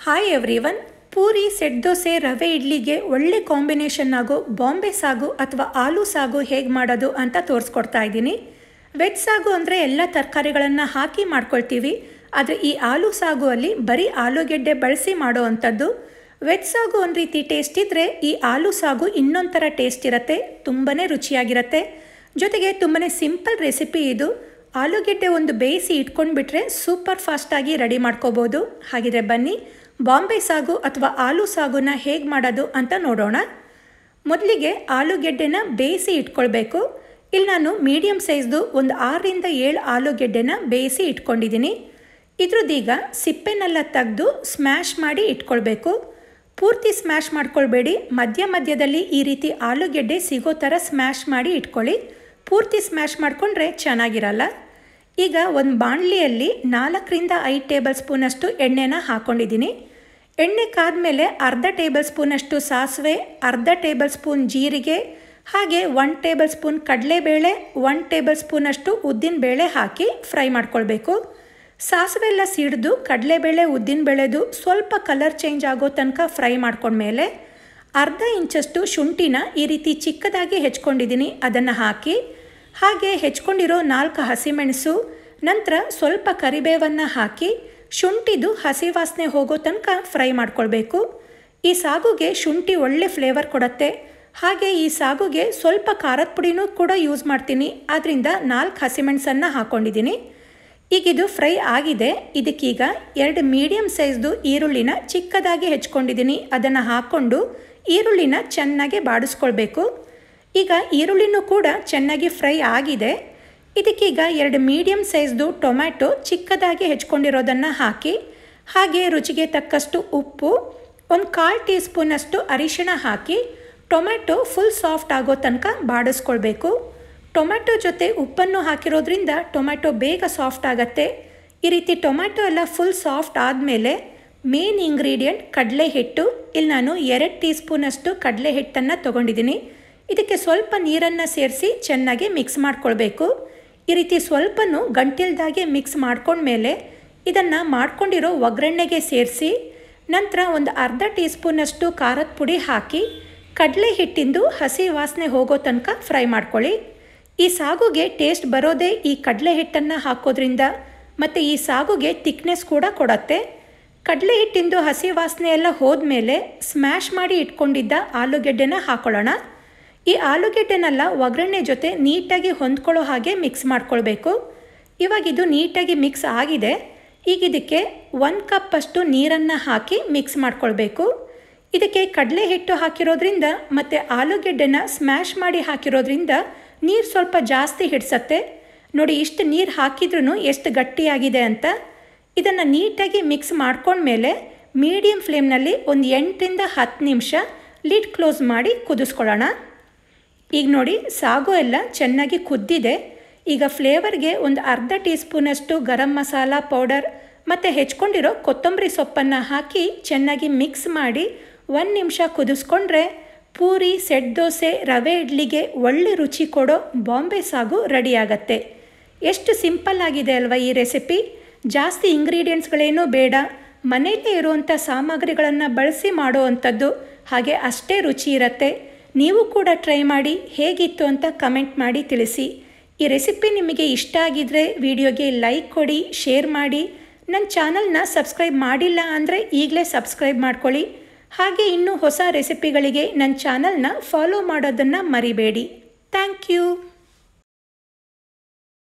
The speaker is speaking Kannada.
Hi everyone. Puri, set dosa, ರವೆ ಇಡ್ಲಿಗೆ ಒಳ್ಳೆ ಕಾಂಬಿನೇಷನ್ ಆಗೋ ಬಾಂಬೆ ಸಾಗು ಅಥವಾ ಆಲೂ ಸಾಗು ಹೇಗೆ ಮಾಡೋದು ಅಂತ ತೋರಿಸ್ಕೊಡ್ತಾ ಇದ್ದೀನಿ. ವೆಜ್ ಸಾಗು ಅಂದರೆ ಎಲ್ಲ ತರಕಾರಿಗಳನ್ನು ಹಾಕಿ ಮಾಡ್ಕೊಳ್ತೀವಿ. ಆದರೆ ಈ ಆಲೂ ಸಾಗು ಅಲ್ಲಿ ಬರೀ ಆಲೂಗೆಡ್ಡೆ ಬಳಸಿ ಮಾಡೋ ಅಂಥದ್ದು. ವೆಜ್ ಸಾಗು ಒಂದು ರೀತಿ ಟೇಸ್ಟ್ ಇದ್ದರೆ ಈ ಆಲೂ ಸಾಗು ಇನ್ನೊಂಥರ ಟೇಸ್ಟ್ ಇರುತ್ತೆ, ತುಂಬಾ ರುಚಿಯಾಗಿರುತ್ತೆ. ಜೊತೆಗೆ ತುಂಬಾ ಸಿಂಪಲ್ ರೆಸಿಪಿ ಇದು. ಆಲೂಗೆಡ್ಡೆ ಒಂದು ಬೇಯಿಸಿ ಇಟ್ಕೊಂಡ್ಬಿಟ್ರೆ ಸೂಪರ್ ಫಾಸ್ಟಾಗಿ ರೆಡಿ ಮಾಡ್ಕೋಬೋದು. ಹಾಗಿದ್ರೆ ಬನ್ನಿ ಬಾಂಬೆ ಸಾಗು ಅಥವಾ ಆಲೂ ಸಾಗುನ ಹೇಗೆ ಮಾಡೋದು ಅಂತ ನೋಡೋಣ. ಮೊದಲಿಗೆ ಆಲೂಗೆಡ್ಡೆನ ಬೇಯಿಸಿ ಇಟ್ಕೊಳ್ಬೇಕು. ಇಲ್ಲಿ ನಾನು ಮೀಡಿಯಮ್ ಸೈಜ್ದು ಒಂದು 6ರಿಂದ 7 ಆಲೂಗೆಡ್ಡೆನ ಬೇಯಿಸಿ ಇಟ್ಕೊಂಡಿದ್ದೀನಿ. ಇದ್ರದ್ದೀಗ ಸಿಪ್ಪೆನೆಲ್ಲ ತೆಗೆದು ಸ್ಮ್ಯಾಶ್ ಮಾಡಿ ಇಟ್ಕೊಳ್ಬೇಕು. ಪೂರ್ತಿ ಸ್ಮ್ಯಾಶ್ ಮಾಡ್ಕೊಳ್ಬೇಡಿ, ಮಧ್ಯದಲ್ಲಿ ಈ ರೀತಿ ಆಲೂಗೆಡ್ಡೆ ಸಿಗೋ ಥರ ಸ್ಮ್ಯಾಶ್ ಮಾಡಿ ಇಟ್ಕೊಳ್ಳಿ. ಪೂರ್ತಿ ಸ್ಮ್ಯಾಶ್ ಮಾಡಿಕೊಂಡ್ರೆ ಚೆನ್ನಾಗಿರಲ್ಲ. ಈಗ ಒಂದು ಬಾಣಲಿಯಲ್ಲಿ 4ರಿಂದ 5 ಟೇಬಲ್ ಸ್ಪೂನಷ್ಟು ಎಣ್ಣೆನ ಹಾಕ್ಕೊಂಡಿದ್ದೀನಿ. ಎಣ್ಣೆ ಕಾದ್ಮೇಲೆ ಅರ್ಧ ಟೇಬಲ್ ಸ್ಪೂನಷ್ಟು ಸಾಸಿವೆ, ಅರ್ಧ ಟೇಬಲ್ ಸ್ಪೂನ್ ಜೀರಿಗೆ, ಹಾಗೆ 1 ಟೇಬಲ್ ಸ್ಪೂನ್ ಕಡಲೆಬೇಳೆ, 1 ಟೇಬಲ್ ಸ್ಪೂನಷ್ಟು ಉದ್ದಿನಬೇಳೆ ಹಾಕಿ ಫ್ರೈ ಮಾಡ್ಕೊಳ್ಬೇಕು. ಸಾಸಿವೆ ಎಲ್ಲ ಸಿಡಿದು ಕಡಲೆಬೇಳೆ ಉದ್ದಿನಬೇಳೆದು ಸ್ವಲ್ಪ ಕಲರ್ ಚೇಂಜ್ ಆಗೋ ತನಕ ಫ್ರೈ ಮಾಡ್ಕೊಂಡ್ಮೇಲೆ ಅರ್ಧ ಇಂಚಷ್ಟು ಶುಂಠಿನ ಈ ರೀತಿ ಚಿಕ್ಕದಾಗಿ ಹೆಚ್ಕೊಂಡಿದ್ದೀನಿ, ಅದನ್ನು ಹಾಕಿ ಹಾಗೆ ಹೆಚ್ಕೊಂಡಿರೋ 4 ಹಸಿಮೆಣಸು, ನಂತರ ಸ್ವಲ್ಪ ಕರಿಬೇವನ್ನು ಹಾಕಿ ಶುಂಠಿದು ಹಸಿ ವಾಸನೆ ಹೋಗೋ ತನಕ ಫ್ರೈ ಮಾಡ್ಕೊಳ್ಬೇಕು. ಈ ಸಾಗುಗೆ ಶುಂಠಿ ಒಳ್ಳೆ ಫ್ಲೇವರ್ ಕೊಡುತ್ತೆ. ಹಾಗೆ ಈ ಸಾಗುಗೆ ಸ್ವಲ್ಪ ಖಾರದ ಪುಡಿನೂ ಕೂಡ ಯೂಸ್ ಮಾಡ್ತೀನಿ, ಆದ್ದರಿಂದ 4 ಹಸಿಮೆಣಸನ್ನು ಹಾಕ್ಕೊಂಡಿದ್ದೀನಿ. ಈಗಿದು ಫ್ರೈ ಆಗಿದೆ. ಇದಕ್ಕೀಗ 2 ಮೀಡಿಯಮ್ ಸೈಜ್ದು ಈರುಳ್ಳಿನ ಚಿಕ್ಕದಾಗಿ ಹೆಚ್ಕೊಂಡಿದ್ದೀನಿ, ಅದನ್ನು ಹಾಕ್ಕೊಂಡು ಈರುಳ್ಳಿನ ಚೆನ್ನಾಗಿ ಬಾಡಿಸ್ಕೊಳ್ಬೇಕು. ಈಗ ಈರುಳ್ಳಿನೂ ಕೂಡ ಚೆನ್ನಾಗಿ ಫ್ರೈ ಆಗಿದೆ. ಇದಕ್ಕೀಗ 2 ಮೀಡಿಯಮ್ ಸೈಜ್ದು ಟೊಮ್ಯಾಟೊ ಚಿಕ್ಕದಾಗಿ ಹೆಚ್ಕೊಂಡಿರೋದನ್ನು ಹಾಕಿ ಹಾಗೆ ರುಚಿಗೆ ತಕ್ಕಷ್ಟು ಉಪ್ಪು, ಒಂದು 1/4 ಟೀ ಸ್ಪೂನಷ್ಟು ಅರಿಶಿಣ ಹಾಕಿ ಟೊಮ್ಯಾಟೊ ಫುಲ್ ಸಾಫ್ಟ್ ಆಗೋ ತನಕ ಬಾಡಿಸ್ಕೊಳ್ಬೇಕು. ಟೊಮ್ಯಾಟೊ ಜೊತೆ ಉಪ್ಪನ್ನು ಹಾಕಿರೋದ್ರಿಂದ ಟೊಮ್ಯಾಟೊ ಬೇಗ ಸಾಫ್ಟ್ ಆಗುತ್ತೆ. ಈ ರೀತಿ ಟೊಮ್ಯಾಟೊ ಎಲ್ಲ ಫುಲ್ ಸಾಫ್ಟ್ ಆದಮೇಲೆ ಮೇನ್ ಇಂಗ್ರೀಡಿಯೆಂಟ್ ಕಡಲೆ ಹಿಟ್ಟು. ಇಲ್ಲಿ ನಾನು 2 ಟೀ ಸ್ಪೂನಷ್ಟು ಕಡಲೆ ಹಿಟ್ಟನ್ನು ತೊಗೊಂಡಿದ್ದೀನಿ. ಇದಕ್ಕೆ ಸ್ವಲ್ಪ ನೀರನ್ನು ಸೇರಿಸಿ ಚೆನ್ನಾಗಿ ಮಿಕ್ಸ್ ಮಾಡ್ಕೊಳ್ಬೇಕು. ಈ ರೀತಿ ಸ್ವಲ್ಪನೂ ಗಂಟಿಲ್ದಾಗೆ ಮಿಕ್ಸ್ ಮಾಡ್ಕೊಂಡ್ಮೇಲೆ ಇದನ್ನು ಮಾಡ್ಕೊಂಡಿರೋ ಒಗ್ಗರಣೆಗೆ ಸೇರಿಸಿ ನಂತರ ಒಂದು ಅರ್ಧ ಟೀ ಸ್ಪೂನಷ್ಟು ಖಾರದ ಪುಡಿ ಹಾಕಿ ಕಡಲೆ ಹಿಟ್ಟಿಂದು ಹಸಿ ವಾಸನೆ ಹೋಗೋ ತನಕ ಫ್ರೈ ಮಾಡ್ಕೊಳ್ಳಿ. ಈ ಸಾಗುಗೆ ಟೇಸ್ಟ್ ಬರೋದೇ ಈ ಕಡಲೆ ಹಿಟ್ಟನ್ನು ಹಾಕೋದ್ರಿಂದ, ಮತ್ತು ಈ ಸಾಗುಗೆ ತಿಕ್ನೆಸ್ ಕೂಡ ಕೊಡತ್ತೆ. ಕಡಲೆ ಹಿಟ್ಟಿಂದು ಹಸಿ ವಾಸನೆ ಎಲ್ಲ ಹೋದ್ಮೇಲೆ ಸ್ಮ್ಯಾಶ್ ಮಾಡಿ ಇಟ್ಕೊಂಡಿದ್ದ ಆಲೂಗೆಡ್ಡೆನ ಹಾಕೊಳ್ಳೋಣ. ಈ ಆಲೂಗೆಡ್ಡೆನೆಲ್ಲ ಒಗ್ಗರಣೆ ಜೊತೆ ನೀಟಾಗಿ ಹೊಂದ್ಕೊಳ್ಳೋ ಹಾಗೆ ಮಿಕ್ಸ್ ಮಾಡ್ಕೊಳ್ಬೇಕು. ಇವಾಗಿದು ನೀಟಾಗಿ ಮಿಕ್ಸ್ ಆಗಿದೆ. ಈಗ ಇದಕ್ಕೆ 1 ಕಪ್ಪಷ್ಟು ನೀರನ್ನು ಹಾಕಿ ಮಿಕ್ಸ್ ಮಾಡ್ಕೊಳ್ಬೇಕು. ಇದಕ್ಕೆ ಕಡಲೆ ಹಿಟ್ಟು ಹಾಕಿರೋದ್ರಿಂದ ಮತ್ತು ಆಲೂಗೆಡ್ಡೆನ ಸ್ಮ್ಯಾಶ್ ಮಾಡಿ ಹಾಕಿರೋದ್ರಿಂದ ನೀರು ಸ್ವಲ್ಪ ಜಾಸ್ತಿ ಹಿಡಿಸತ್ತೆ. ನೋಡಿ, ಇಷ್ಟು ನೀರು ಹಾಕಿದ್ರೂ ಎಷ್ಟು ಗಟ್ಟಿಯಾಗಿದೆ ಅಂತ. ಇದನ್ನು ನೀಟಾಗಿ ಮಿಕ್ಸ್ ಮಾಡ್ಕೊಂಡ್ಮೇಲೆ ಮೀಡಿಯಮ್ ಫ್ಲೇಮ್ನಲ್ಲಿ ಒಂದು 8ರಿಂದ 10 ನಿಮಿಷ ಲಿಡ್ ಕ್ಲೋಸ್ ಮಾಡಿ ಕುದಿಸ್ಕೊಳ್ಳೋಣ. ಈಗ ನೋಡಿ, ಸಾಗು ಎಲ್ಲ ಚೆನ್ನಾಗಿ ಕುದ್ದಿದೆ. ಈಗ ಫ್ಲೇವರ್ಗೆ ಒಂದು ಅರ್ಧ ಟೀ ಸ್ಪೂನಷ್ಟು ಗರಂ ಮಸಾಲ ಪೌಡರ್ ಮತ್ತು ಹೆಚ್ಕೊಂಡಿರೋ ಕೊತ್ತಂಬರಿ ಸೊಪ್ಪನ್ನು ಹಾಕಿ ಚೆನ್ನಾಗಿ ಮಿಕ್ಸ್ ಮಾಡಿ 1 ನಿಮಿಷ ಕುದಿಸ್ಕೊಂಡ್ರೆ ಪೂರಿ, ಸೆಟ್ ದೋಸೆ, ರವೆ ಇಡ್ಲಿಗೆ ಒಳ್ಳೆ ರುಚಿ ಕೊಡೋ ಬಾಂಬೆ ಸಾಗು ರೆಡಿಯಾಗತ್ತೆ. ಎಷ್ಟು ಸಿಂಪಲ್ ಆಗಿದೆ ಅಲ್ವಾ ಈ ರೆಸಿಪಿ. ಜಾಸ್ತಿ ಇಂಗ್ರೀಡಿಯೆಂಟ್ಸ್ಗಳೇನೂ ಬೇಡ, ಮನೆಯಲ್ಲೇ ಇರುವಂಥ ಸಾಮಗ್ರಿಗಳನ್ನು ಬಳಸಿ ಮಾಡೋ ಅಂಥದ್ದು. ಹಾಗೆ ಅಷ್ಟೇ ರುಚಿ ಇರುತ್ತೆ. ನೀವು ಕೂಡ ಟ್ರೈ ಮಾಡಿ ಹೇಗಿತ್ತು ಅಂತ ಕಮೆಂಟ್ ಮಾಡಿ ತಿಳಿಸಿ. ಈ ರೆಸಿಪಿ ನಿಮಗೆ ಇಷ್ಟ ಆಗಿದ್ದರೆ ವಿಡಿಯೋಗೆ ಲೈಕ್ ಕೊಡಿ, ಶೇರ್ ಮಾಡಿ. ನನ್ನ ಚಾನಲ್ನ ಸಬ್ಸ್ಕ್ರೈಬ್ ಮಾಡಿಲ್ಲ ಅಂದರೆ ಈಗಲೇ ಸಬ್ಸ್ಕ್ರೈಬ್ ಮಾಡ್ಕೊಳ್ಳಿ. ಹಾಗೆ ಇನ್ನೂ ಹೊಸ ರೆಸಿಪಿಗಳಿಗೆ ನನ್ನ ಚಾನಲ್ನ ಫಾಲೋ ಮಾಡೋದನ್ನು ಮರಿಬೇಡಿ. Thank you.